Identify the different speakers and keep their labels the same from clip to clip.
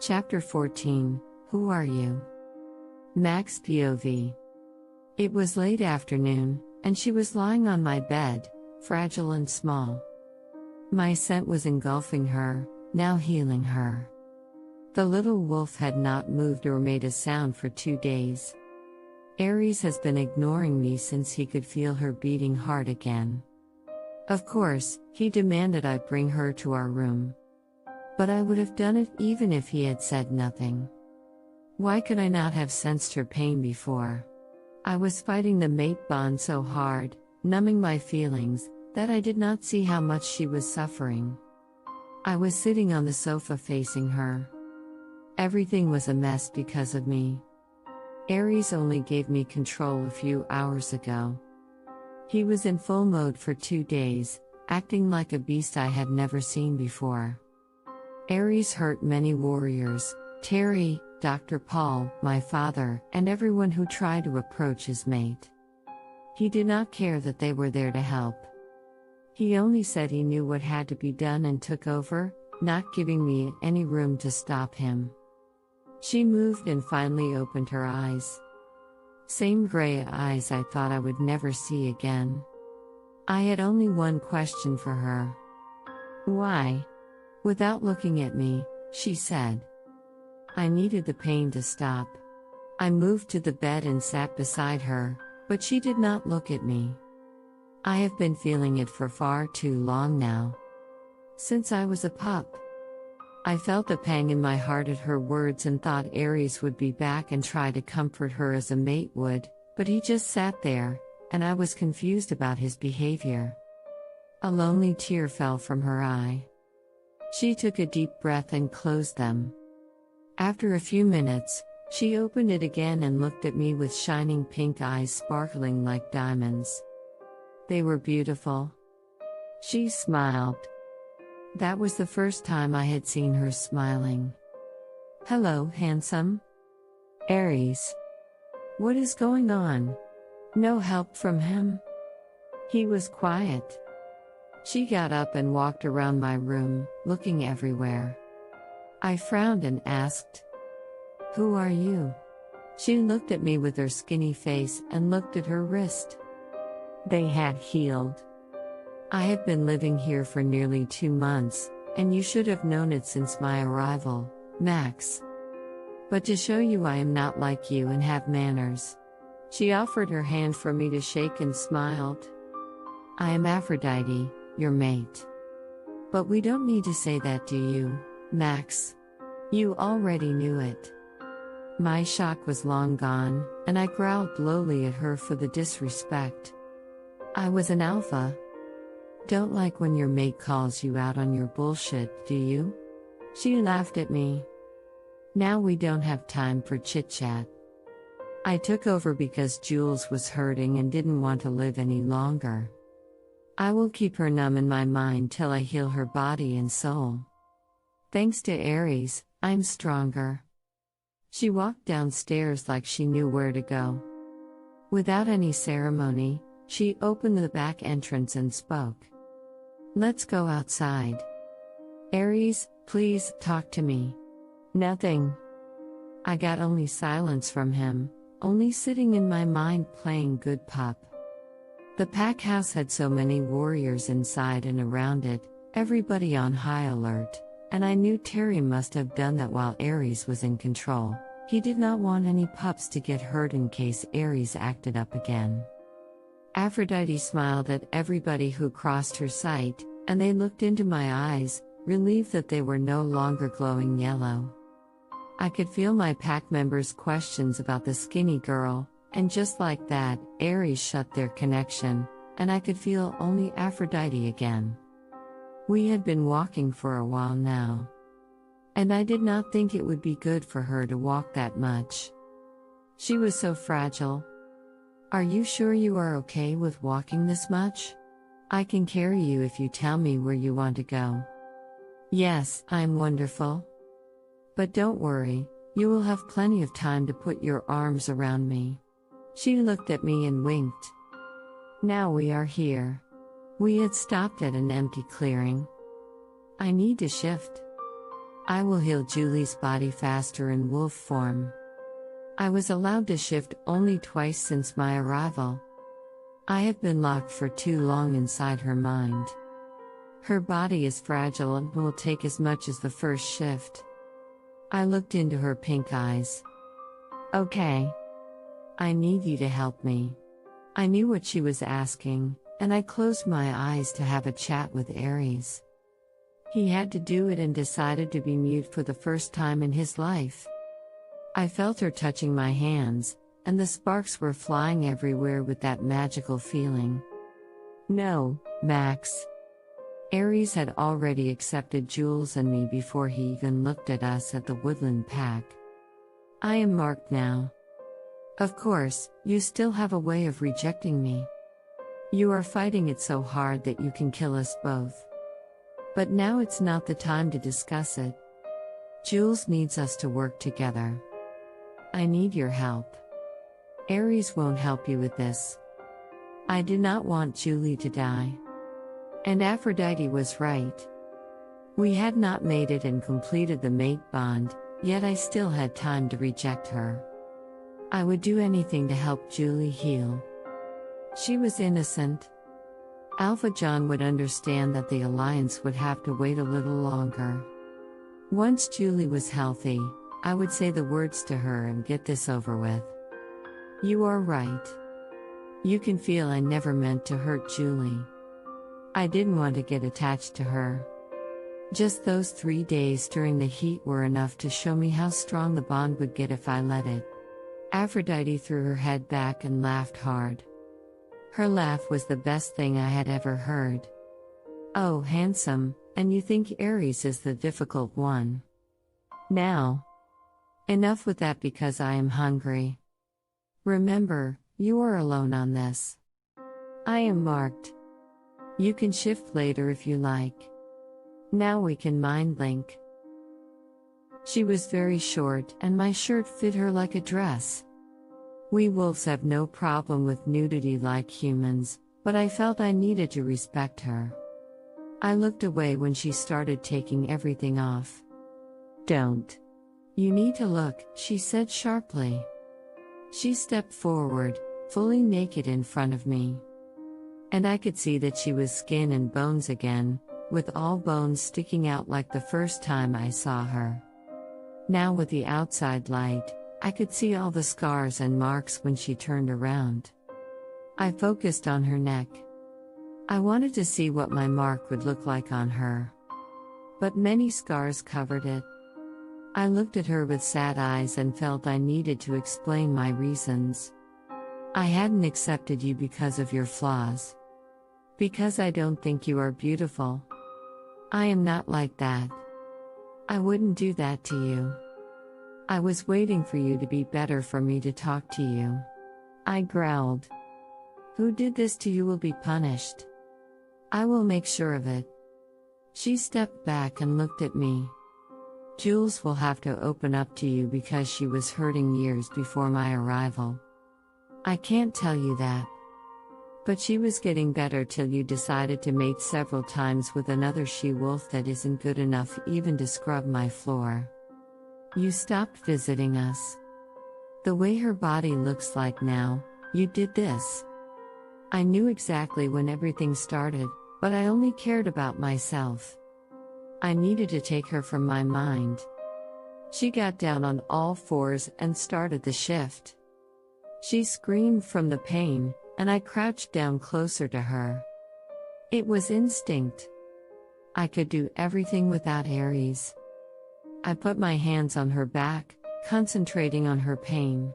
Speaker 1: Chapter 14 Who Are You? Max POV. It was late afternoon, and she was lying on my bed, fragile and small. My scent was engulfing her, now healing her. The little wolf had not moved or made a sound for 2 days. Aries has been ignoring me since he could feel her beating hard again. Of course, he demanded I bring her to our room. But I would have done it even if he had said nothing. Why could I not have sensed her pain before? I was fighting the mate bond so hard, numbing my feelings, that I did not see how much she was suffering. I was sitting on the sofa facing her. Everything was a mess because of me. Aries only gave me control a few hours ago. He was in full mode for 2 days, acting like a beast I had never seen before. Aries hurt many warriors, Terry, Dr. Paul, my father, and everyone who tried to approach his mate. He did not care that they were there to help. He only said he knew what had to be done and took over, not giving me any room to stop him. She moved and finally opened her eyes. Same gray eyes I thought I would never see again. I had only one question for her. Why? Without looking at me, she said. I needed the pain to stop. I moved to the bed and sat beside her, but she did not look at me. I have been feeling it for far too long now. Since I was a pup. I felt a pang in my heart at her words and thought Aries would be back and try to comfort her as a mate would, but he just sat there, and I was confused about his behavior. A lonely tear fell from her eye. She took a deep breath and closed them. After a few minutes, she opened it again and looked at me with shining pink eyes sparkling like diamonds. They were beautiful. She smiled. That was the first time I had seen her smiling. Hello, handsome. Aries. What is going on? No help from him? He was quiet. She got up and walked around my room, looking everywhere. I frowned and asked, Who are you? She looked at me with her skinny face and looked at her wrist. They had healed. I have been living here for nearly 2 months, and you should have known it since my arrival, Max. But to show you I am not like you and have manners. She offered her hand for me to shake and smiled. I am Aphrodite, your mate. But we don't need to say that to you, Max. You already knew it. My shock was long gone, and I growled lowly at her for the disrespect. I was an alpha. Don't like when your mate calls you out on your bullshit, do you? She laughed at me. Now we don't have time for chit-chat. I took over because Jules was hurting and didn't want to live any longer. I will keep her numb in my mind till I heal her body and soul. Thanks to Aries, I'm stronger. She walked downstairs like she knew where to go. Without any ceremony, she opened the back entrance and spoke. Let's go outside. Aries, please talk to me. Nothing. I got only silence from him, only sitting in my mind playing good pup. The pack house had so many warriors inside and around it, everybody on high alert, and I knew Terry must have done that while Aries was in control. He did not want any pups to get hurt in case Aries acted up again. Aphrodite smiled at everybody who crossed her sight, and they looked into my eyes, relieved that they were no longer glowing yellow. I could feel my pack members' questions about the skinny girl, and just like that, Aries shut their connection, and I could feel only Aphrodite again. We had been walking for a while now. And I did not think it would be good for her to walk that much. She was so fragile. Are you sure you are okay with walking this much? I can carry you if you tell me where you want to go. Yes, I'm wonderful. But don't worry, you will have plenty of time to put your arms around me. She looked at me and winked. Now we are here. We had stopped at an empty clearing. I need to shift. I will heal Julie's body faster in wolf form. I was allowed to shift only twice since my arrival. I have been locked for too long inside her mind. Her body is fragile and will take as much as the first shift. I looked into her pink eyes. Okay. I need you to help me. I knew what she was asking, and I closed my eyes to have a chat with Aries. He had to do it and decided to be mute for the first time in his life. I felt her touching my hands, and the sparks were flying everywhere with that magical feeling. No, Max. Aries had already accepted Jules and me before he even looked at us at the woodland pack. I am marked now. Of course, you still have a way of rejecting me. You are fighting it so hard that you can kill us both. But now it's not the time to discuss it. Jules needs us to work together. I need your help. Aries won't help you with this. I do not want Julie to die. And Aphrodite was right. We had not made it and completed the mate bond, yet I still had time to reject her. I would do anything to help Julie heal. She was innocent. Alpha John would understand that the alliance would have to wait a little longer. Once Julie was healthy, I would say the words to her and get this over with. You are right. You can feel I never meant to hurt Julie. I didn't want to get attached to her. Just those 3 days during the heat were enough to show me how strong the bond would get if I let it. Aphrodite threw her head back and laughed hard. Her laugh was the best thing I had ever heard. Oh, handsome, and you think Aries is the difficult one. Now. Enough with that because I am hungry. Remember, you are alone on this. I am marked. You can shift later if you like. Now we can mind link. She was very short and my shirt fit her like a dress. We wolves have no problem with nudity like humans, but I felt I needed to respect her. I looked away when she started taking everything off. Don't. You need to look, she said sharply. She stepped forward, fully naked in front of me. And I could see that she was skin and bones again, with all bones sticking out like the first time I saw her. Now with the outside light, I could see all the scars and marks when she turned around. I focused on her neck. I wanted to see what my mark would look like on her. But many scars covered it. I looked at her with sad eyes and felt I needed to explain my reasons. I hadn't accepted you because of your flaws. Because I don't think you are beautiful. I am not like that. I wouldn't do that to you. I was waiting for you to be better for me to talk to you. I growled. Who did this to you will be punished. I will make sure of it. She stepped back and looked at me. Jules will have to open up to you because she was hurting years before my arrival. I can't tell you that. But she was getting better till you decided to mate several times with another she-wolf that isn't good enough even to scrub my floor. You stopped visiting us. The way her body looks like now, you did this. I knew exactly when everything started, but I only cared about myself. I needed to take her from my mind. She got down on all fours and started the shift. She screamed from the pain, and I crouched down closer to her. It was instinct. I could do everything without Aries. I put my hands on her back, concentrating on her pain.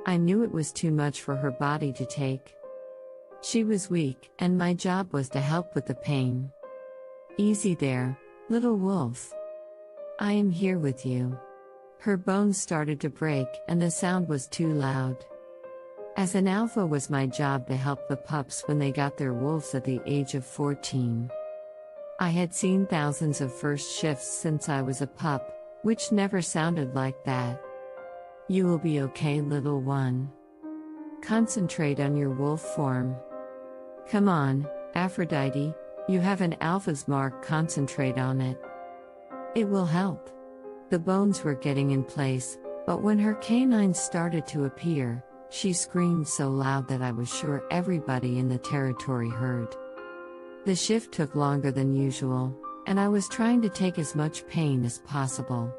Speaker 1: I knew it was too much for her body to take. She was weak, and my job was to help with the pain. Easy there, little wolf. I am here with you. Her bones started to break, and the sound was too loud. As an alpha was my job to help the pups when they got their wolves at the age of 14. I had seen thousands of first shifts since I was a pup, which never sounded like that. You will be okay, little one. Concentrate on your wolf form. Come on, Aphrodite, you have an alpha's mark, concentrate on it. It will help. The bones were getting in place, but when her canines started to appear, she screamed so loud that I was sure everybody in the territory heard. The shift took longer than usual, and I was trying to take as much pain as possible.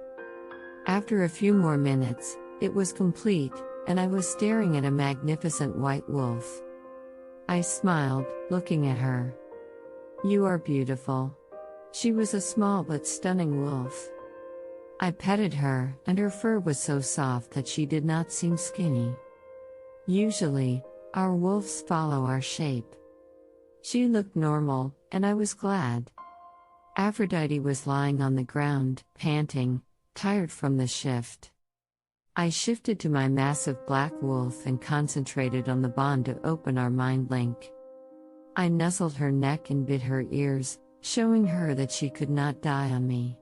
Speaker 1: After a few more minutes, it was complete, and I was staring at a magnificent white wolf. I smiled, looking at her. "You are beautiful." She was a small but stunning wolf. I petted her, and her fur was so soft that she did not seem skinny. Usually, our wolves follow our shape. She looked normal, and I was glad. Aphrodite was lying on the ground, panting, tired from the shift. I shifted to my massive black wolf and concentrated on the bond to open our mind link. I nuzzled her neck and bit her ears, showing her that she could not die on me.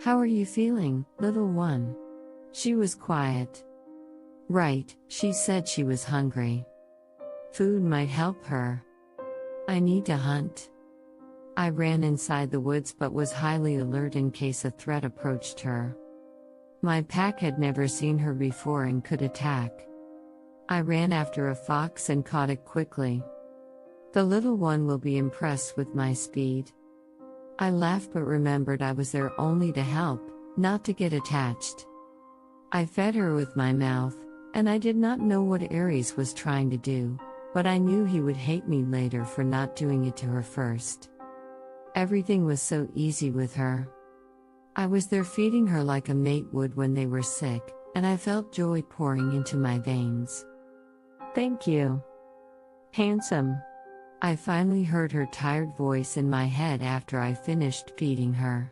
Speaker 1: "How are you feeling, little one?" She was quiet. "Right," she said she was hungry. Food might help her. "I need to hunt." I ran inside the woods but was highly alert in case a threat approached her. My pack had never seen her before and could attack. I ran after a fox and caught it quickly. The little one will be impressed with my speed. I laughed but remembered I was there only to help, not to get attached. I fed her with my mouth, and I did not know what Ares was trying to do, but I knew he would hate me later for not doing it to her first. Everything was so easy with her. I was there feeding her like a mate would when they were sick, and I felt joy pouring into my veins. "Thank you, handsome." I finally heard her tired voice in my head after I finished feeding her.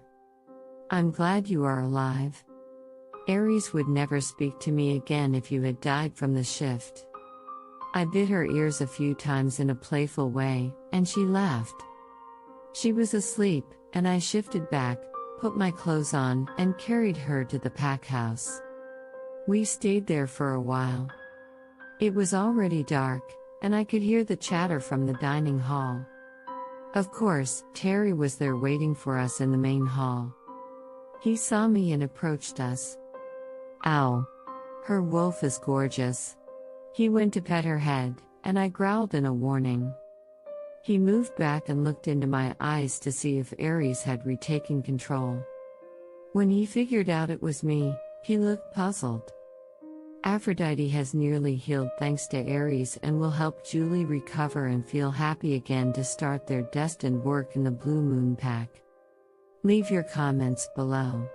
Speaker 1: "I'm glad you are alive. Ares would never speak to me again if you had died from the shift." I bit her ears a few times in a playful way, and she laughed. She was asleep, and I shifted back, put my clothes on, and carried her to the pack house. We stayed there for a while. It was already dark, and I could hear the chatter from the dining hall. Of course, Terry was there waiting for us in the main hall. He saw me and approached us. "Ow! Her wolf is gorgeous." He went to pet her head, and I growled in a warning. He moved back and looked into my eyes to see if Ares had retaken control. When he figured out it was me, he looked puzzled. Aphrodite has nearly healed thanks to Ares and will help Julie recover and feel happy again to start their destined work in the Blue Moon Pack. Leave your comments below.